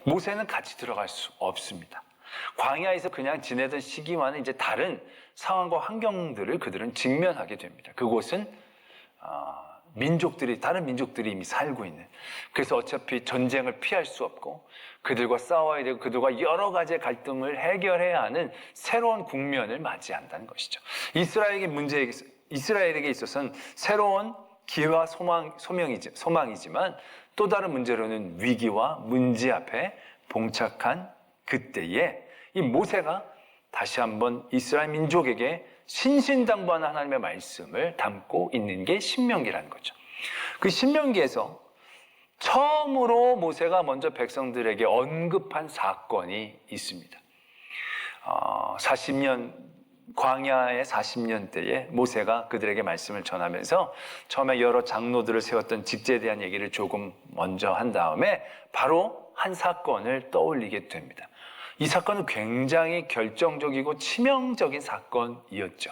모세는 같이 들어갈 수 없습니다. 광야에서 그냥 지내던 시기와는 이제 다른 상황과 환경들을 그들은 직면하게 됩니다. 그곳은 다른 민족들이 이미 살고 있는, 그래서 어차피 전쟁을 피할 수 없고 그들과 싸워야 되고 그들과 여러 가지의 갈등을 해결해야 하는 새로운 국면을 맞이한다는 것이죠. 이스라엘에게 있어서는 새로운 기회와 소망이지만 또 다른 문제로는 위기와 문제 앞에 봉착한 그때에 이 모세가 다시 한번 이스라엘 민족에게 신신당부하는 하나님의 말씀을 담고 있는 게 신명기라는 거죠. 그 신명기에서 처음으로 모세가 먼저 백성들에게 언급한 사건이 있습니다. 광야의 40년 때에 모세가 그들에게 말씀을 전하면서 처음에 여러 장로들을 세웠던 직제에 대한 얘기를 조금 먼저 한 다음에 바로 한 사건을 떠올리게 됩니다. 이 사건은 굉장히 결정적이고 치명적인 사건이었죠.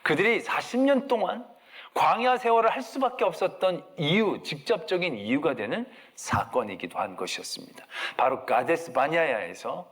그들이 40년 동안 광야 세월을 할 수밖에 없었던 직접적인 이유가 되는 사건이기도 한 것이었습니다. 바로 가데스 바냐야에서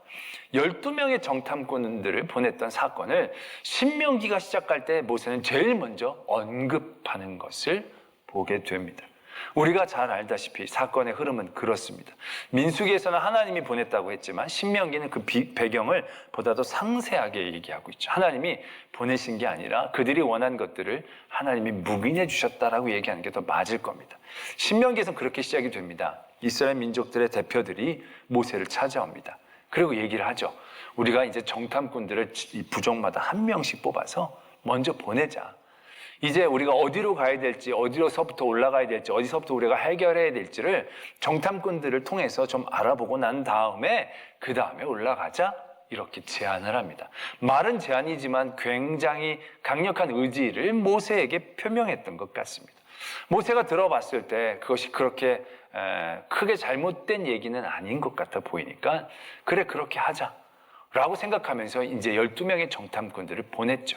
12명의 정탐꾼들을 보냈던 사건을 신명기가 시작할 때 모세는 제일 먼저 언급하는 것을 보게 됩니다. 우리가 잘 알다시피 사건의 흐름은 그렇습니다. 민수기에서는 하나님이 보냈다고 했지만 신명기는 그 배경을 보다 더 상세하게 얘기하고 있죠. 하나님이 보내신 게 아니라 그들이 원한 것들을 하나님이 묵인해 주셨다라고 얘기하는 게 더 맞을 겁니다. 신명기에서는 그렇게 시작이 됩니다. 이스라엘 민족들의 대표들이 모세를 찾아옵니다. 그리고 얘기를 하죠. 우리가 이제 정탐꾼들을 부족마다 한 명씩 뽑아서 먼저 보내자. 이제 우리가 어디로 가야 될지, 어디로서부터 올라가야 될지, 어디서부터 우리가 해결해야 될지를 정탐꾼들을 통해서 좀 알아보고 난 다음에 그 다음에 올라가자, 이렇게 제안을 합니다. 말은 제안이지만 굉장히 강력한 의지를 모세에게 표명했던 것 같습니다. 모세가 들어봤을 때 그것이 그렇게 크게 잘못된 얘기는 아닌 것 같아 보이니까 그래, 그렇게 하자 라고 생각하면서 이제 12명의 정탐꾼들을 보냈죠.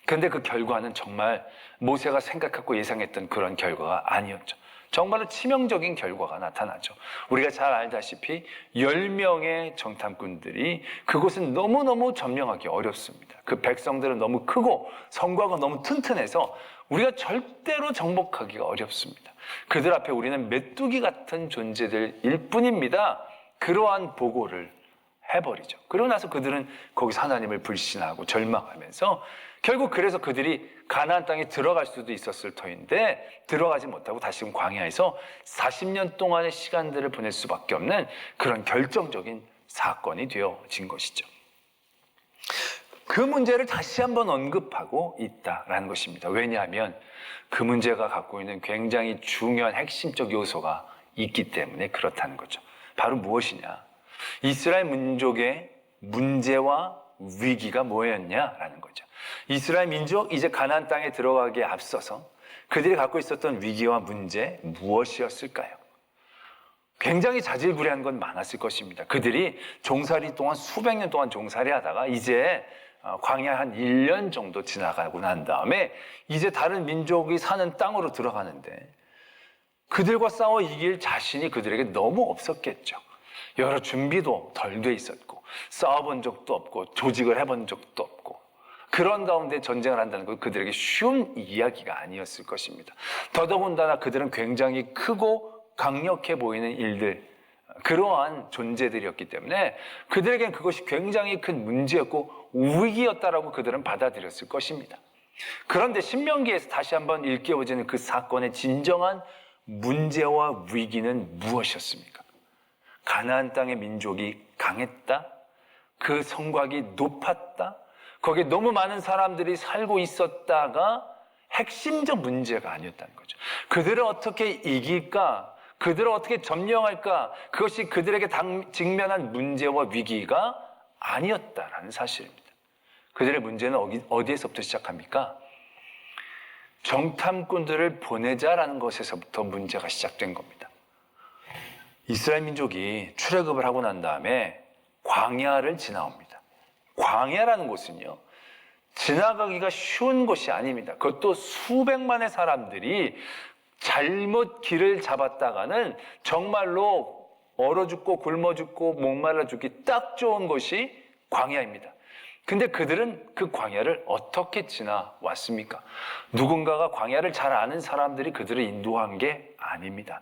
그런데 그 결과는 정말 모세가 생각하고 예상했던 그런 결과가 아니었죠. 정말로 치명적인 결과가 나타나죠. 우리가 잘 알다시피 10명의 정탐꾼들이 그곳은 너무너무 점령하기 어렵습니다. 그 백성들은 너무 크고 성곽은 너무 튼튼해서 우리가 절대로 정복하기가 어렵습니다. 그들 앞에 우리는 메뚜기 같은 존재들일 뿐입니다. 그러한 보고를 해버리죠. 그러고 나서 그들은 거기서 하나님을 불신하고 절망하면서 결국 그래서 그들이 가나안 땅에 들어갈 수도 있었을 터인데 들어가지 못하고 다시금 광야에서 40년 동안의 시간들을 보낼 수밖에 없는 그런 결정적인 사건이 되어진 것이죠. 그 문제를 다시 한번 언급하고 있다라는 것입니다. 왜냐하면 그 문제가 갖고 있는 굉장히 중요한 핵심적 요소가 있기 때문에 그렇다는 거죠. 바로 무엇이냐? 이스라엘 민족의 문제와 위기가 뭐였냐라는 거죠. 이스라엘 민족 이제 가나안 땅에 들어가기에 앞서서 그들이 갖고 있었던 위기와 문제 무엇이었을까요? 굉장히 자질구레한 건 많았을 것입니다. 그들이 종살이 동안 수백 년 동안 종살이 하다가 이제 광야 한 1년 정도 지나가고 난 다음에 이제 다른 민족이 사는 땅으로 들어가는데 그들과 싸워 이길 자신이 그들에게 너무 없었겠죠. 여러 준비도 덜 돼 있었고 싸워본 적도 없고 조직을 해본 적도 없고 그런 가운데 전쟁을 한다는 건 그들에게 쉬운 이야기가 아니었을 것입니다. 더더군다나 그들은 굉장히 크고 강력해 보이는 일들, 그러한 존재들이었기 때문에 그들에겐 그것이 굉장히 큰 문제였고 위기였다라고 그들은 받아들였을 것입니다. 그런데 신명기에서 다시 한번 일깨워지는 그 사건의 진정한 문제와 위기는 무엇이었습니까? 가나안 땅의 민족이 강했다? 그 성곽이 높았다? 거기에 너무 많은 사람들이 살고 있었다가 핵심적 문제가 아니었다는 거죠. 그들을 어떻게 이길까? 그들을 어떻게 점령할까? 그것이 그들에게 직면한 문제와 위기가 아니었다라는 사실입니다. 그들의 문제는 어디에서부터 시작합니까? 정탐꾼들을 보내자라는 것에서부터 문제가 시작된 겁니다. 이스라엘 민족이 출애굽을 하고 난 다음에 광야를 지나옵니다. 광야라는 곳은요, 지나가기가 쉬운 곳이 아닙니다. 그것도 수백만의 사람들이 잘못 길을 잡았다가는 정말로 얼어 죽고 굶어 죽고 목말라 죽기 딱 좋은 곳이 광야입니다. 근데 그들은 그 광야를 어떻게 지나왔습니까? 누군가가 광야를 잘 아는 사람들이 그들을 인도한 게 아닙니다.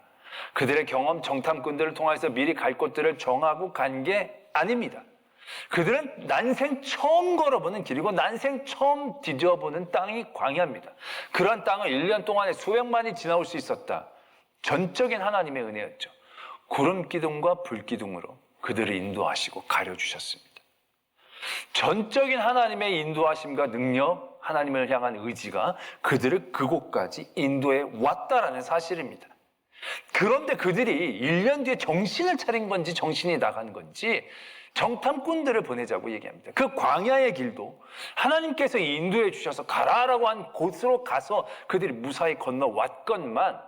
그들의 경험, 정탐꾼들을 통해서 미리 갈 곳들을 정하고 간 게 아닙니다. 그들은 난생 처음 걸어보는 길이고 난생 처음 뒤져보는 땅이 광야입니다. 그런 땅을 1년 동안에 수백만이 지나올 수 있었다. 전적인 하나님의 은혜였죠. 구름 기둥과 불 기둥으로 그들을 인도하시고 가려주셨습니다. 전적인 하나님의 인도하심과 능력, 하나님을 향한 의지가 그들을 그곳까지 인도해 왔다라는 사실입니다. 그런데 그들이 1년 뒤에 정신을 차린 건지 정신이 나간 건지 정탐꾼들을 보내자고 얘기합니다. 그 광야의 길도 하나님께서 인도해 주셔서 가라라고 한 곳으로 가서 그들이 무사히 건너왔건만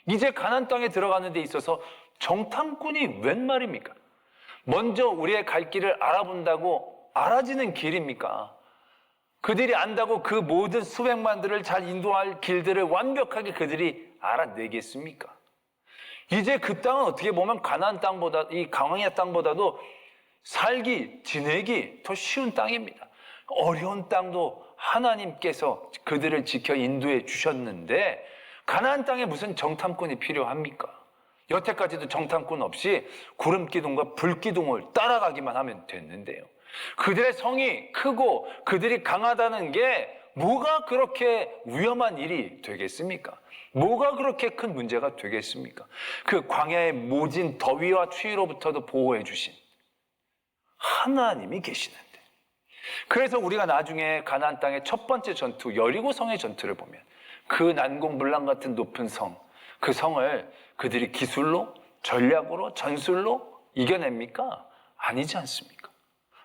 이제 가나안 땅에 들어가는 데 있어서 정탐꾼이 웬 말입니까? 먼저 우리의 갈 길을 알아본다고 알아지는 길입니까? 그들이 안다고 그 모든 수백만들을 잘 인도할 길들을 완벽하게 그들이 알아내겠습니까? 이제 그 땅은 어떻게 보면 가나안 땅보다, 이 광야 땅보다도 살기, 지내기 더 쉬운 땅입니다. 어려운 땅도 하나님께서 그들을 지켜 인도해 주셨는데 가나안 땅에 무슨 정탐꾼이 필요합니까? 여태까지도 정탐꾼 없이 구름 기둥과 불 기둥을 따라가기만 하면 됐는데요. 그들의 성이 크고 그들이 강하다는 게 뭐가 그렇게 위험한 일이 되겠습니까? 뭐가 그렇게 큰 문제가 되겠습니까? 그 광야의 모진 더위와 추위로부터도 보호해 주신 하나님이 계시는데. 그래서 우리가 나중에 가나안 땅의 첫 번째 전투 여리고성의 전투를 보면 그 난공불락 같은 높은 성, 그 성을 그들이 기술로, 전략으로, 전술로 이겨냅니까? 아니지 않습니까?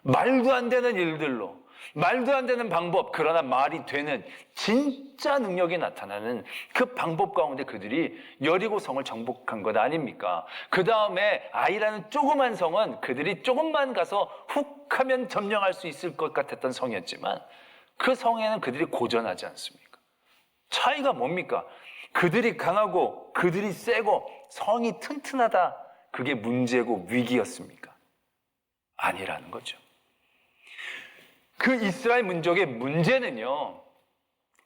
말도 안 되는 일들로, 말도 안 되는 방법, 그러나 말이 되는 진짜 능력이 나타나는 그 방법 가운데 그들이 여리고성을 정복한 것 아닙니까? 그 다음에 아이라는 조그만 성은 그들이 조금만 가서 훅 하면 점령할 수 있을 것 같았던 성이었지만 그 성에는 그들이 고전하지 않습니까? 차이가 뭡니까? 그들이 강하고 그들이 세고 성이 튼튼하다, 그게 문제고 위기였습니까? 아니라는 거죠. 그 이스라엘 민족의 문제는요,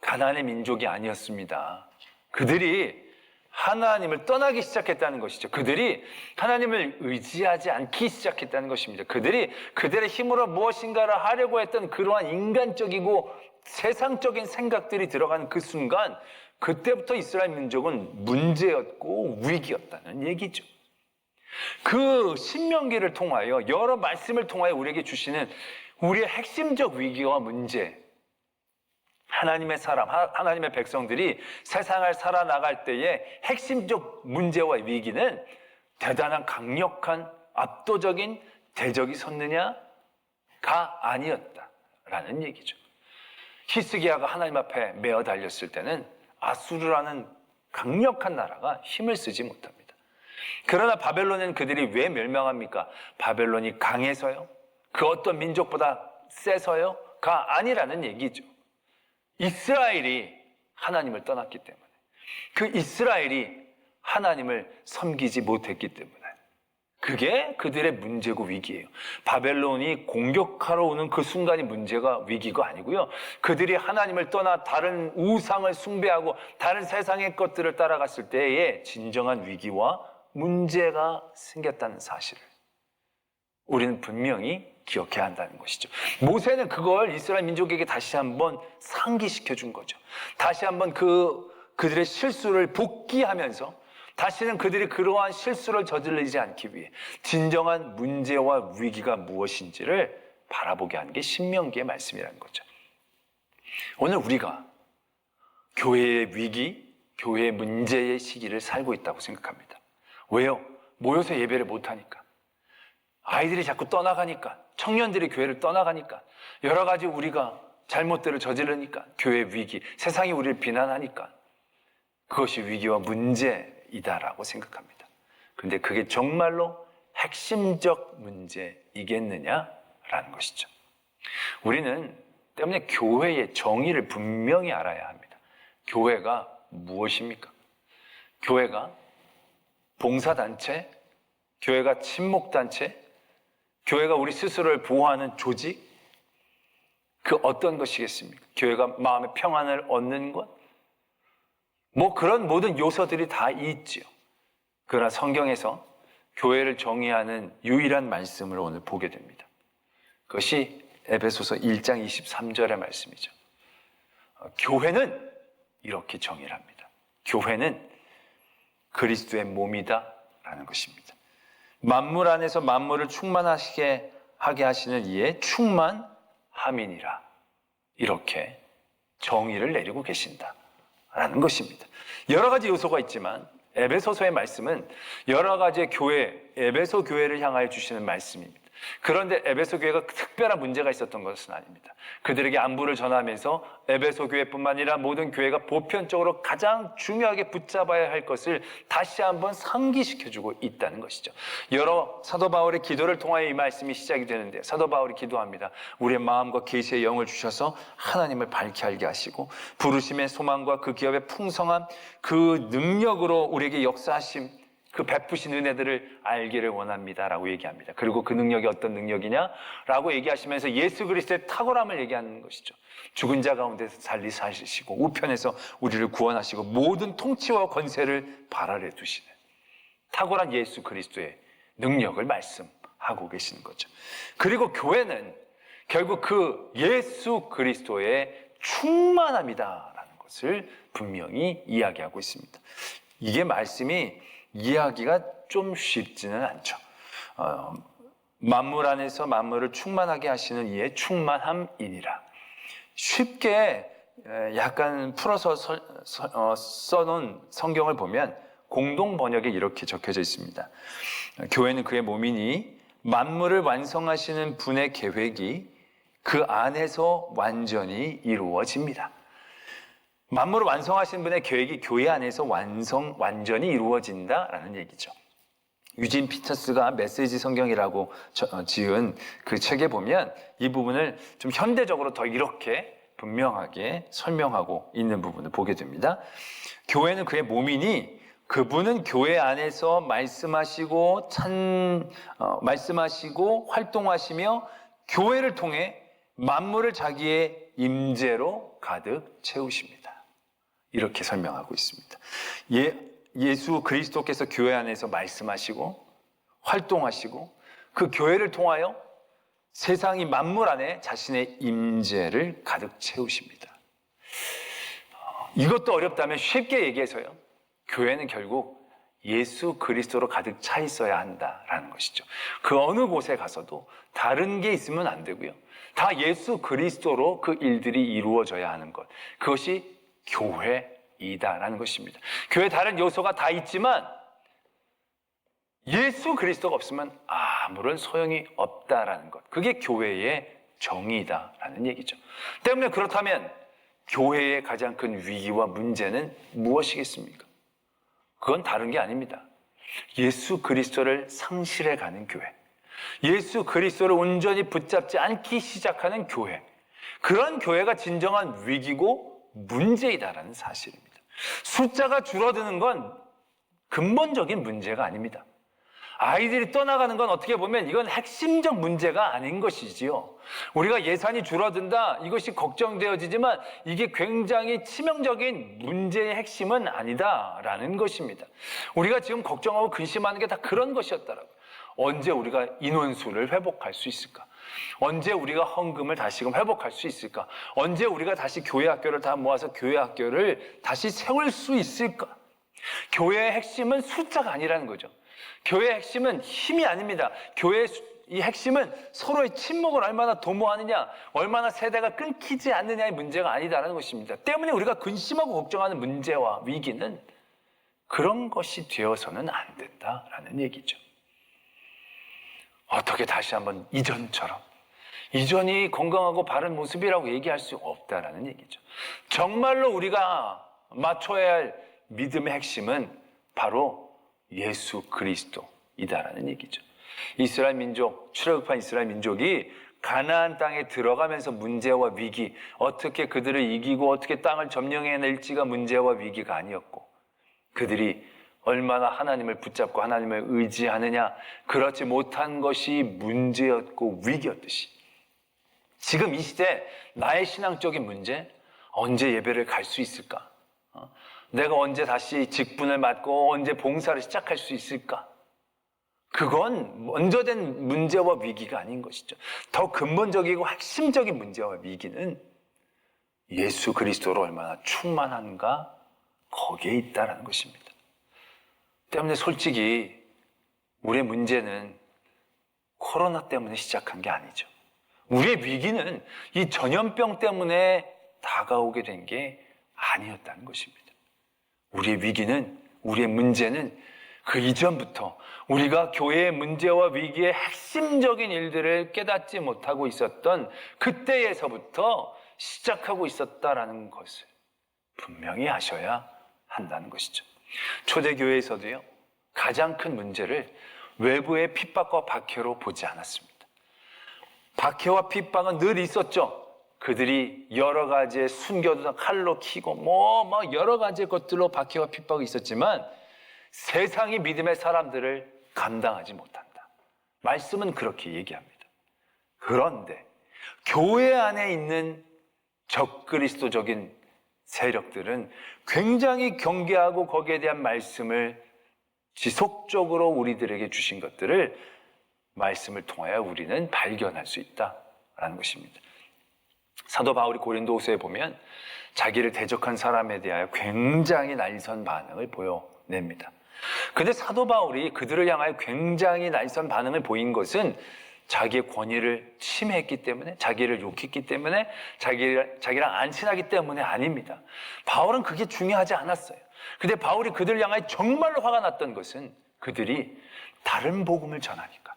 가나안의 민족이 아니었습니다. 그들이 하나님을 떠나기 시작했다는 것이죠. 그들이 하나님을 의지하지 않기 시작했다는 것입니다. 그들이 그들의 힘으로 무엇인가를 하려고 했던 그러한 인간적이고 세상적인 생각들이 들어가는 그 순간, 그때부터 이스라엘 민족은 문제였고 위기였다는 얘기죠. 그 신명기를 통하여, 여러 말씀을 통하여 우리에게 주시는 우리의 핵심적 위기와 문제, 하나님의 사람, 하나님의 백성들이 세상을 살아나갈 때의 핵심적 문제와 위기는 대단한 강력한 압도적인 대적이 섰느냐가 아니었다라는 얘기죠. 히스기야가 하나님 앞에 메어 달렸을 때는 아수르라는 강력한 나라가 힘을 쓰지 못합니다. 그러나 바벨론은 그들이 왜 멸망합니까? 바벨론이 강해서요? 그 어떤 민족보다 세서요? 가 아니라는 얘기죠. 이스라엘이 하나님을 떠났기 때문에, 그 이스라엘이 하나님을 섬기지 못했기 때문에, 그게 그들의 문제고 위기예요. 바벨론이 공격하러 오는 그 순간이 문제가 위기가 아니고요. 그들이 하나님을 떠나 다른 우상을 숭배하고 다른 세상의 것들을 따라갔을 때의 진정한 위기와 문제가 생겼다는 사실을 우리는 분명히 기억해야 한다는 것이죠. 모세는 그걸 이스라엘 민족에게 다시 한번 상기시켜 준 거죠. 다시 한번 그들의 실수를 복기하면서 다시는 그들이 그러한 실수를 저지르지 않기 위해 진정한 문제와 위기가 무엇인지를 바라보게 하는 게 신명기의 말씀이라는 거죠. 오늘 우리가 교회의 위기, 교회의 문제의 시기를 살고 있다고 생각합니다. 왜요? 모여서 예배를 못하니까, 아이들이 자꾸 떠나가니까, 청년들이 교회를 떠나가니까, 여러 가지 우리가 잘못들을 저지르니까, 교회 위기, 세상이 우리를 비난하니까 그것이 위기와 문제이다라고 생각합니다. 그런데 그게 정말로 핵심적 문제이겠느냐라는 것이죠. 우리는 때문에 교회의 정의를 분명히 알아야 합니다. 교회가 무엇입니까? 교회가 봉사단체, 교회가 친목단체? 교회가 우리 스스로를 보호하는 조직? 그 어떤 것이겠습니까? 교회가 마음의 평안을 얻는 것? 뭐 그런 모든 요소들이 다 있지요. 그러나 성경에서 교회를 정의하는 유일한 말씀을 오늘 보게 됩니다. 그것이 에베소서 1장 23절의 말씀이죠. 교회는 이렇게 정의를 합니다. 교회는 그리스도의 몸이다 라는 것입니다. 만물 안에서 만물을 충만하게 하게 하시는 이의 충만함이니라, 이렇게 정의를 내리고 계신다 라는 것입니다. 여러 가지 요소가 있지만 에베소서의 말씀은 여러 가지의 교회, 에베소 교회를 향하여 주시는 말씀입니다. 그런데 에베소 교회가 특별한 문제가 있었던 것은 아닙니다. 그들에게 안부를 전하면서 에베소 교회뿐만 아니라 모든 교회가 보편적으로 가장 중요하게 붙잡아야 할 것을 다시 한번 상기시켜주고 있다는 것이죠. 여러 사도 바울의 기도를 통하여 이 말씀이 시작이 되는데, 사도 바울이 기도합니다. 우리의 마음과 계시의 영을 주셔서 하나님을 밝게 알게 하시고 부르심의 소망과 그 기업의 풍성함, 그 능력으로 우리에게 역사하심, 그 베푸신 은혜들을 알기를 원합니다라고 얘기합니다. 그리고 그 능력이 어떤 능력이냐라고 얘기하시면서 예수 그리스도의 탁월함을 얘기하는 것이죠. 죽은 자 가운데서 살리시고 우편에서 우리를 구원하시고 모든 통치와 권세를 발 아래 두시는 탁월한 예수 그리스도의 능력을 말씀하고 계시는 거죠. 그리고 교회는 결국 그 예수 그리스도의 충만함이다라는 것을 분명히 이야기하고 있습니다. 이게 말씀이 이해하기가 좀 쉽지는 않죠. 만물 안에서 만물을 충만하게 하시는 이의 충만함이니라. 쉽게 약간 풀어서 써놓은 성경을 보면 공동 번역에 이렇게 적혀져 있습니다. 교회는 그의 몸이니 만물을 완성하시는 분의 계획이 그 안에서 완전히 이루어집니다. 만물을 완성하신 분의 계획이 교회 안에서 완전히 이루어진다라는 얘기죠. 유진 피터스가 메시지 성경이라고 지은 그 책에 보면 이 부분을 좀 현대적으로 더 이렇게 분명하게 설명하고 있는 부분을 보게 됩니다. 교회는 그의 몸이니 그분은 교회 안에서 말씀하시고 활동하시며 교회를 통해 만물을 자기의 임재로 가득 채우십니다. 이렇게 설명하고 있습니다. 예수 그리스도께서 교회 안에서 말씀하시고 활동하시고 그 교회를 통하여 세상이 만물 안에 자신의 임재를 가득 채우십니다. 이것도 어렵다면 쉽게 얘기해서요, 교회는 결국 예수 그리스도로 가득 차 있어야 한다라는 것이죠. 그 어느 곳에 가서도 다른 게 있으면 안 되고요, 다 예수 그리스도로 그 일들이 이루어져야 하는 것, 그것이 교회이다라는 것입니다. 교회 다른 요소가 다 있지만 예수 그리스도가 없으면 아무런 소용이 없다라는 것, 그게 교회의 정의다라는 얘기죠. 때문에 그렇다면 교회의 가장 큰 위기와 문제는 무엇이겠습니까? 그건 다른 게 아닙니다. 예수 그리스도를 상실해가는 교회, 예수 그리스도를 온전히 붙잡지 않기 시작하는 교회, 그런 교회가 진정한 위기고 문제이다라는 사실입니다. 숫자가 줄어드는 건 근본적인 문제가 아닙니다. 아이들이 떠나가는 건 어떻게 보면 이건 핵심적 문제가 아닌 것이지요. 우리가 예산이 줄어든다, 이것이 걱정되어지지만 이게 굉장히 치명적인 문제의 핵심은 아니다라는 것입니다. 우리가 지금 걱정하고 근심하는 게 다 그런 것이었다라고. 언제 우리가 인원수를 회복할 수 있을까? 언제 우리가 헌금을 다시금 회복할 수 있을까? 언제 우리가 다시 교회 학교를 다 모아서 교회 학교를 다시 세울 수 있을까? 교회의 핵심은 숫자가 아니라는 거죠. 교회의 핵심은 힘이 아닙니다. 교회의 이 핵심은 서로의 친목을 얼마나 도모하느냐, 얼마나 세대가 끊기지 않느냐의 문제가 아니다라는 것입니다. 때문에 우리가 근심하고 걱정하는 문제와 위기는 그런 것이 되어서는 안 된다라는 얘기죠. 어떻게 다시 한번 이전이 건강하고 바른 모습이라고 얘기할 수 없다라는 얘기죠. 정말로 우리가 맞춰야 할 믿음의 핵심은 바로 예수 그리스도이다라는 얘기죠. 이스라엘 민족, 출애굽한 이스라엘 민족이 가나안 땅에 들어가면서 문제와 위기, 어떻게 그들을 이기고 어떻게 땅을 점령해낼지가 문제와 위기가 아니었고, 그들이 얼마나 하나님을 붙잡고 하나님을 의지하느냐, 그렇지 못한 것이 문제였고 위기였듯이 지금 이 시대 나의 신앙적인 문제, 언제 예배를 갈 수 있을까? 내가 언제 다시 직분을 맡고 언제 봉사를 시작할 수 있을까? 그건 먼저 된 문제와 위기가 아닌 것이죠. 더 근본적이고 핵심적인 문제와 위기는 예수 그리스도로 얼마나 충만한가, 거기에 있다는 것입니다. 때문에 솔직히 우리의 문제는 코로나 때문에 시작한 게 아니죠. 우리의 위기는 이 전염병 때문에 다가오게 된 게 아니었다는 것입니다. 우리의 위기는, 우리의 문제는 그 이전부터 우리가 교회의 문제와 위기의 핵심적인 일들을 깨닫지 못하고 있었던 그때에서부터 시작하고 있었다라는 것을 분명히 아셔야 한다는 것이죠. 초대교회에서도요, 가장 큰 문제를 외부의 핍박과 박해로 보지 않았습니다. 박해와 핍박은 늘 있었죠. 그들이 여러 가지의 순교도 칼로 키고 여러 가지 것들로 박해와 핍박이 있었지만 세상이 믿음의 사람들을 감당하지 못한다. 말씀은 그렇게 얘기합니다. 그런데 교회 안에 있는 적그리스도적인 세력들은 굉장히 경계하고 거기에 대한 말씀을 지속적으로 우리들에게 주신 것들을 말씀을 통하여 우리는 발견할 수 있다라는 것입니다. 사도 바울이 고린도후서에 보면 자기를 대적한 사람에 대하여 굉장히 날선 반응을 보여냅니다. 근데 사도 바울이 그들을 향하여 굉장히 날선 반응을 보인 것은 자기의 권위를 침해했기 때문에, 자기를 욕했기 때문에, 자기랑 안 친하기 때문에 아닙니다. 바울은 그게 중요하지 않았어요. 근데 바울이 그들을 향하여 정말로 화가 났던 것은 그들이 다른 복음을 전하니까,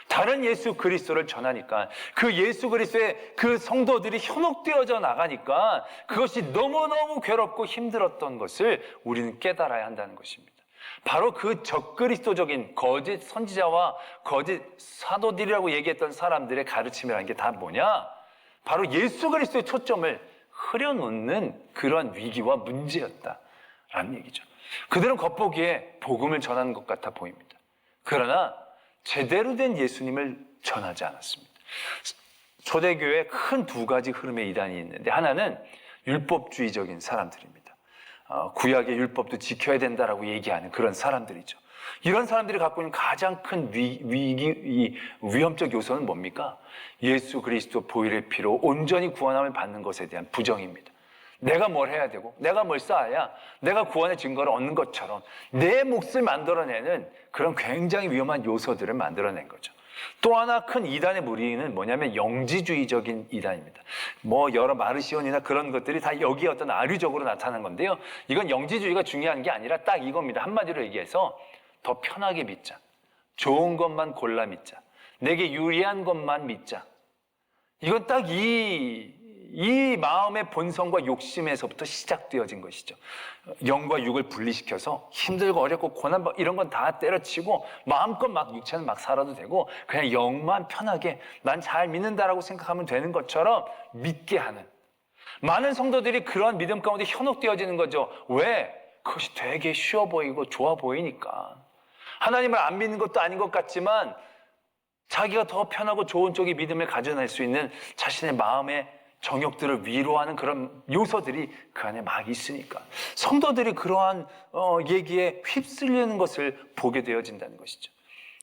다른 예수 그리스도를 전하니까, 그 예수 그리스도의 그 성도들이 현혹되어져 나가니까 그것이 너무너무 괴롭고 힘들었던 것을 우리는 깨달아야 한다는 것입니다. 바로 그 적그리스도적인 거짓 선지자와 거짓 사도들이라고 얘기했던 사람들의 가르침이라는 게 다 뭐냐? 바로 예수 그리스도의 초점을 흐려놓는 그런 위기와 문제였다라는 얘기죠. 그들은 겉보기에 복음을 전하는 것 같아 보입니다. 그러나 제대로 된 예수님을 전하지 않았습니다. 초대교회에 큰 두 가지 흐름의 이단이 있는데, 하나는 율법주의적인 사람들입니다. 구약의 율법도 지켜야 된다라고 얘기하는 그런 사람들이죠. 이런 사람들이 갖고 있는 가장 큰 위험적 요소는 뭡니까? 예수 그리스도 보혈의 피로 온전히 구원함을 받는 것에 대한 부정입니다. 내가 뭘 해야 되고 내가 뭘 쌓아야 내가 구원의 증거를 얻는 것처럼 내 몫을 만들어내는 그런 굉장히 위험한 요소들을 만들어낸 거죠. 또 하나 큰 이단의 무리는 뭐냐면 영지주의적인 이단입니다. 여러 마르시온이나 그런 것들이 다 여기에 어떤 아류적으로 나타난 건데요. 이건 영지주의가 중요한 게 아니라 딱 이겁니다. 한마디로 얘기해서 더 편하게 믿자. 좋은 것만 골라 믿자. 내게 유리한 것만 믿자. 이건 딱 이 마음의 본성과 욕심에서부터 시작되어진 것이죠. 영과 육을 분리시켜서 힘들고 어렵고 고난 이런 건 다 때려치고 마음껏 막 육체는 막 살아도 되고 그냥 영만 편하게 난 잘 믿는다라고 생각하면 되는 것처럼 믿게 하는 많은 성도들이 그런 믿음 가운데 현혹되어지는 거죠. 왜? 그것이 되게 쉬워 보이고 좋아 보이니까. 하나님을 안 믿는 것도 아닌 것 같지만 자기가 더 편하고 좋은 쪽의 믿음을 가져낼 수 있는 자신의 마음의 정욕들을 위로하는 그런 요소들이 그 안에 막 있으니까 성도들이 그러한 얘기에 휩쓸리는 것을 보게 되어진다는 것이죠.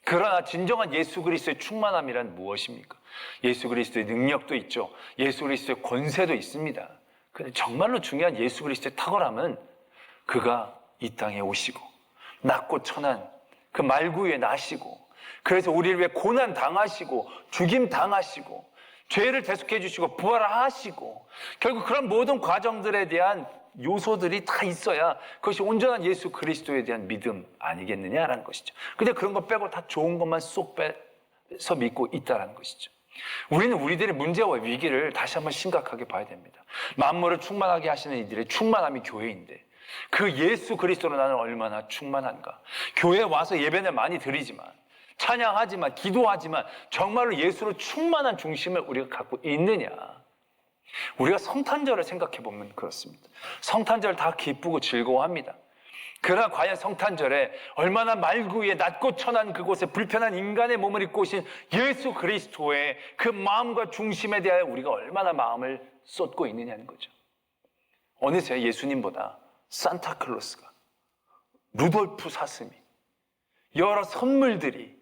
그러나 진정한 예수 그리스도의 충만함이란 무엇입니까? 예수 그리스도의 능력도 있죠. 예수 그리스도의 권세도 있습니다. 그런데 정말로 중요한 예수 그리스도의 탁월함은 그가 이 땅에 오시고 낮고 천한 그 말구 위에 나시고 그래서 우리를 위해 고난 당하시고 죽임 당하시고 죄를 대속해 주시고 부활하시고 결국 그런 모든 과정들에 대한 요소들이 다 있어야 그것이 온전한 예수 그리스도에 대한 믿음 아니겠느냐라는 것이죠. 근데 그런 거 빼고 다 좋은 것만 쏙 빼서 믿고 있다는 것이죠. 우리는 우리들의 문제와 위기를 다시 한번 심각하게 봐야 됩니다. 만물을 충만하게 하시는 이들의 충만함이 교회인데 그 예수 그리스도로 나는 얼마나 충만한가. 교회에 와서 예배는 많이 드리지만 찬양하지만 기도하지만 정말로 예수로 충만한 중심을 우리가 갖고 있느냐. 우리가 성탄절을 생각해 보면 그렇습니다. 성탄절 다 기쁘고 즐거워합니다. 그러나 과연 성탄절에 얼마나 말구에 낮고 천한 그곳에 불편한 인간의 몸을 입고 오신 예수 그리스도의 그 마음과 중심에 대하여 우리가 얼마나 마음을 쏟고 있느냐는 거죠. 어느새 예수님보다 산타클로스가, 루돌프 사슴이, 여러 선물들이,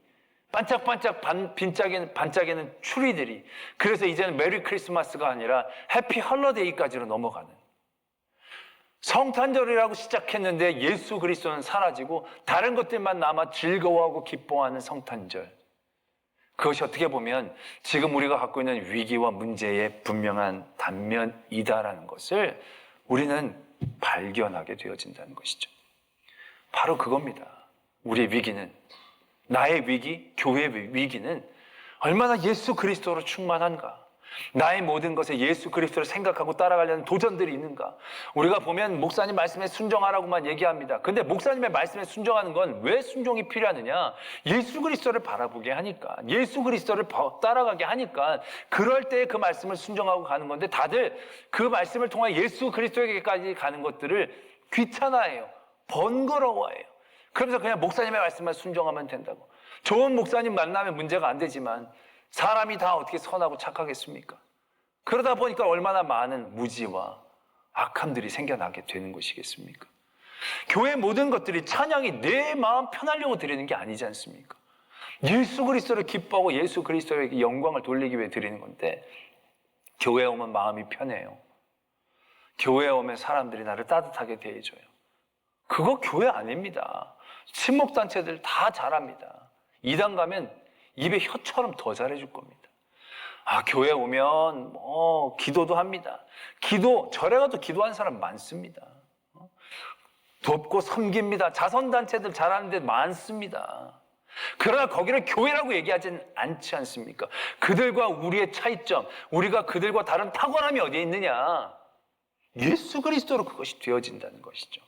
반짝반짝 반짝이는 추리들이, 그래서 이제는 메리 크리스마스가 아니라 해피 헐러데이까지로 넘어가는, 성탄절이라고 시작했는데 예수 그리스도는 사라지고 다른 것들만 남아 즐거워하고 기뻐하는 성탄절. 그것이 어떻게 보면 지금 우리가 갖고 있는 위기와 문제의 분명한 단면이다라는 것을 우리는 발견하게 되어진다는 것이죠. 바로 그겁니다. 우리의 위기는, 나의 위기, 교회의 위기는 얼마나 예수 그리스도로 충만한가, 나의 모든 것에 예수 그리스도를 생각하고 따라가려는 도전들이 있는가. 우리가 보면 목사님 말씀에 순종하라고만 얘기합니다. 근데 목사님의 말씀에 순종하는 건 왜 순종이 필요하느냐? 예수 그리스도를 바라보게 하니까, 예수 그리스도를 따라가게 하니까, 그럴 때 그 말씀을 순종하고 가는 건데, 다들 그 말씀을 통해 예수 그리스도에게까지 가는 것들을 귀찮아해요, 번거로워해요. 그러면서 그냥 목사님의 말씀만 순종하면 된다고. 좋은 목사님 만나면 문제가 안 되지만 사람이 다 어떻게 선하고 착하겠습니까? 그러다 보니까 얼마나 많은 무지와 악함들이 생겨나게 되는 것이겠습니까? 교회 모든 것들이 찬양이 내 마음 편하려고 드리는 게 아니지 않습니까? 예수 그리스도를 기뻐하고 예수 그리스도에게 영광을 돌리기 위해 드리는 건데, 교회에 오면 마음이 편해요. 교회에 오면 사람들이 나를 따뜻하게 대해줘요. 그거 교회 아닙니다. 친목단체들 다 잘합니다. 이단 가면 입에 혀처럼 더 잘해줄 겁니다. 교회 오면 기도도 합니다. 절에 가도 기도하는 사람 많습니다. 돕고 섬깁니다. 자선단체들 잘하는 데 많습니다. 그러나 거기를 교회라고 얘기하지는 않지 않습니까? 그들과 우리의 차이점, 우리가 그들과 다른 탁월함이 어디에 있느냐? 예수 그리스도로 그것이 되어진다는 것이죠.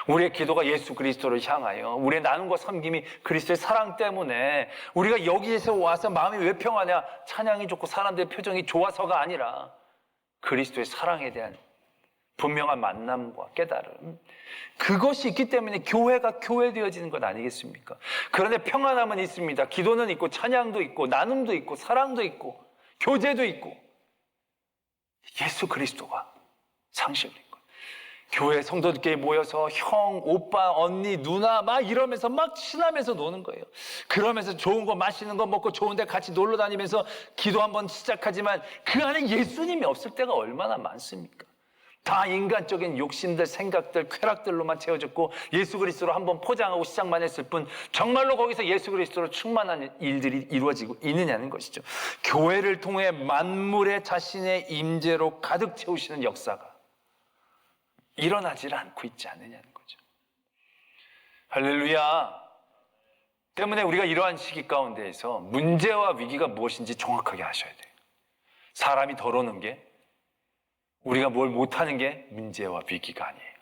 우리의 기도가 예수 그리스도를 향하여, 우리의 나눔과 섬김이 그리스도의 사랑 때문에, 우리가 여기에서 와서 마음이 왜 평하냐? 찬양이 좋고 사람들의 표정이 좋아서가 아니라 그리스도의 사랑에 대한 분명한 만남과 깨달음, 그것이 있기 때문에 교회가 교회되어지는 것 아니겠습니까? 그런데 평안함은 있습니다. 기도는 있고 찬양도 있고 나눔도 있고 사랑도 있고 교제도 있고, 예수 그리스도가 상실된 것. 교회 성도들끼리 모여서 형, 오빠, 언니, 누나 막 이러면서 막 친하면서 노는 거예요. 그러면서 좋은 거 맛있는 거 먹고 좋은 데 같이 놀러 다니면서 기도 한번 시작하지만 그 안에 예수님이 없을 때가 얼마나 많습니까? 다 인간적인 욕심들, 생각들, 쾌락들로만 채워졌고 예수 그리스도로 한번 포장하고 시작만 했을 뿐, 정말로 거기서 예수 그리스도로 충만한 일들이 이루어지고 있느냐는 것이죠. 교회를 통해 만물의 자신의 임재로 가득 채우시는 역사가 일어나질 않고 있지 않느냐는 거죠. 할렐루야. 때문에 우리가 이러한 시기 가운데에서 문제와 위기가 무엇인지 정확하게 아셔야 돼요. 사람이 덜어오는 게, 우리가 뭘 못하는 게 문제와 위기가 아니에요.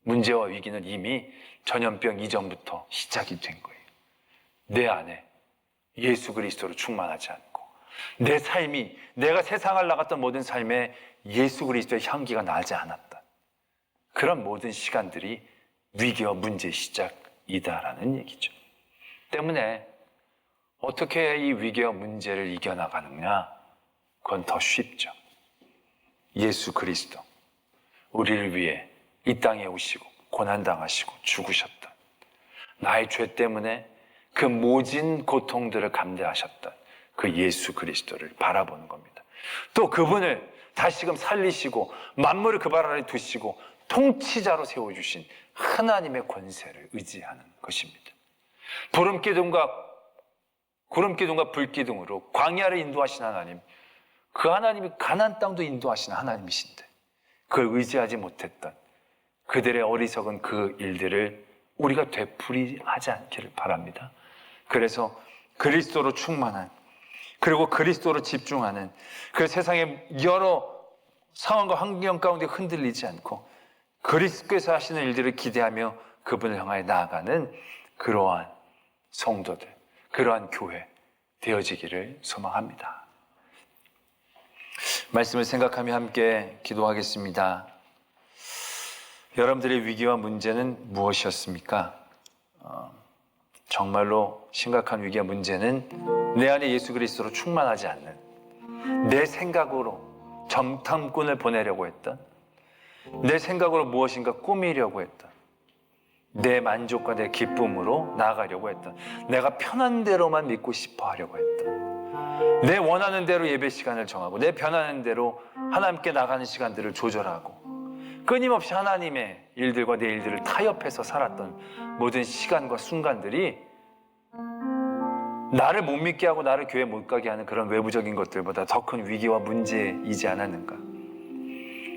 문제와 위기는 이미 전염병 이전부터 시작이 된 거예요. 내 안에 예수 그리스도로 충만하지 않고, 내 삶이, 내가 세상을 나갔던 모든 삶에 예수 그리스도의 향기가 나지 않았다. 그런 모든 시간들이 위기와 문제의 시작이다라는 얘기죠. 때문에 어떻게 이 위기와 문제를 이겨나가느냐? 그건 더 쉽죠. 예수 그리스도, 우리를 위해 이 땅에 오시고 고난당하시고 죽으셨던, 나의 죄 때문에 그 모진 고통들을 감내하셨던 그 예수 그리스도를 바라보는 겁니다. 또 그분을 다시금 살리시고 만물을 그 발 아래 두시고 통치자로 세워주신 하나님의 권세를 의지하는 것입니다. 구름기둥과 불기둥으로 광야를 인도하신 하나님, 그 하나님이 가나안 땅도 인도하신 하나님이신데 그걸 의지하지 못했던 그들의 어리석은 그 일들을 우리가 되풀이하지 않기를 바랍니다. 그래서 그리스도로 충만한, 그리고 그리스도로 집중하는, 그 세상의 여러 상황과 환경 가운데 흔들리지 않고 그리스도께서 하시는 일들을 기대하며 그분을 향하여 나아가는 그러한 성도들, 그러한 교회 되어지기를 소망합니다. 말씀을 생각하며 함께 기도하겠습니다. 여러분들의 위기와 문제는 무엇이었습니까? 정말로 심각한 위기와 문제는 내 안에 예수 그리스도로 충만하지 않는, 내 생각으로 정탐꾼을 보내려고 했던, 내 생각으로 무엇인가 꾸미려고 했던, 내 만족과 내 기쁨으로 나아가려고 했던, 내가 편한 대로만 믿고 싶어 하려고 했던, 내 원하는 대로 예배 시간을 정하고 내 편하는 대로 하나님께 나가는 시간들을 조절하고 끊임없이 하나님의 일들과 내 일들을 타협해서 살았던 모든 시간과 순간들이 나를 못 믿게 하고 나를 교회 못 가게 하는 그런 외부적인 것들보다 더 큰 위기와 문제이지 않았는가.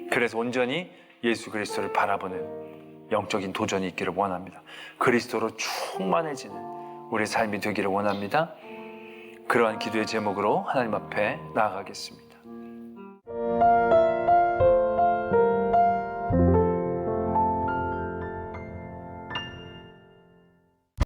그래서 온전히 예수 그리스도를 바라보는 영적인 도전이 있기를 원합니다. 그리스도로 충만해지는 우리 삶이 되기를 원합니다. 그러한 기도의 제목으로 하나님 앞에 나아가겠습니다.